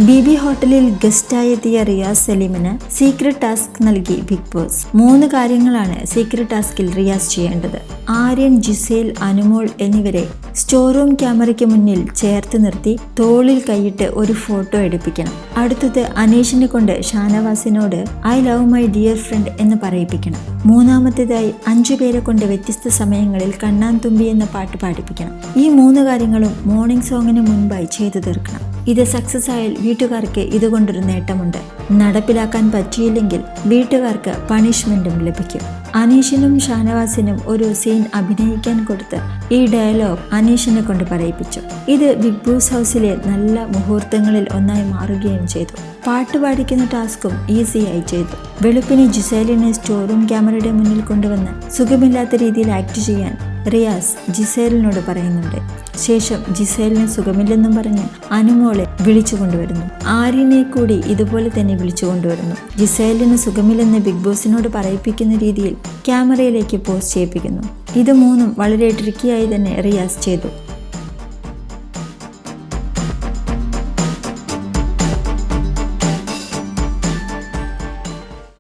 BB ഹോട്ടലിൽ ഗസ്റ്റായി എത്തിയ Riyas സലീമിന് secret task നൽകി ബിഗ് ബോസ്. 3 കാര്യങ്ങളാണ് സീക്രട്ട് ടാസ്കിൽ റിയാസ് ചെയ്യേണ്ടത്. ആര്യൻ, ജിസേൽ, അനുമോൾ എന്നിവരെ സ്റ്റോർ റൂം ക്യാമറയ്ക്ക് മുന്നിൽ ചേർത്ത് നിർത്തി തോളിൽ കൈയിട്ട് ഒരു ഫോട്ടോ എടുപ്പിക്കണം. അടുത്തത് അനീഷിനെ കൊണ്ട് ഷാനവാസിനോട് I love my dear friend എന്ന് പറയിപ്പിക്കണം. മൂന്നാമത്തേതായി 5 പേരെ കൊണ്ട് വ്യത്യസ്ത സമയങ്ങളിൽ കണ്ണാൻ തുമ്പി എന്ന പാട്ട് പാടിപ്പിക്കണം. ഈ 3 കാര്യങ്ങളും മോർണിംഗ് സോങ്ങിന് മുൻപായി ചെയ്തു തീർക്കണം. ഇത് സക്സസ് ആയാൽ വീട്ടുകാർക്ക് ഇതുകൊണ്ടൊരു നേട്ടമുണ്ട്. നടപ്പിലാക്കാൻ പറ്റിയില്ലെങ്കിൽ വീട്ടുകാർക്ക് പണിഷ്മെന്റും ലഭിക്കും. അനീഷിനും ഷാനവാസിനും ഒരു സീൻ അഭിനയിക്കാൻ കൊടുത്ത് ഈ ഡയലോഗ് അനീഷിനെ കൊണ്ട് പറയിപ്പിച്ചു. ഇത് ബിഗ് ബോസ് ഹൗസിലെ നല്ല മുഹൂർത്തങ്ങളിൽ ഒന്നായി മാറുകയും ചെയ്തു. പാട്ട് പാടിക്കുന്ന ടാസ്കും ഈസിയായി ചെയ്തു. വെളുപ്പിന് ജിസേലിനെ സ്റ്റോർ റൂം ക്യാമറയുടെ മുന്നിൽ കൊണ്ടുവന്ന് സുഖമില്ലാത്ത രീതിയിൽ ആക്ട് ചെയ്യാൻ റിയാസ് ജിസേലിനോട് പറയുന്നുണ്ട്. ശേഷം ജിസേലിന് സുഖമില്ലെന്നും പറഞ്ഞ് അനുമോളെ വിളിച്ചു കൊണ്ടുവരുന്നു. ആര്യനെ കൂടി ഇതുപോലെ തന്നെ വിളിച്ചു കൊണ്ടുവരുന്നു. ജിസേലിന് സുഖമില്ലെന്ന് ബിഗ് ബോസിനോട് പറയിപ്പിക്കുന്ന രീതിയിൽ ക്യാമറയിലേക്ക് പോസ്റ്റ് ചെയ്യിപ്പിക്കുന്നു. ഇത് 3 വളരെ ട്രിക്കിയായി തന്നെ റിയാസ് ചെയ്തു.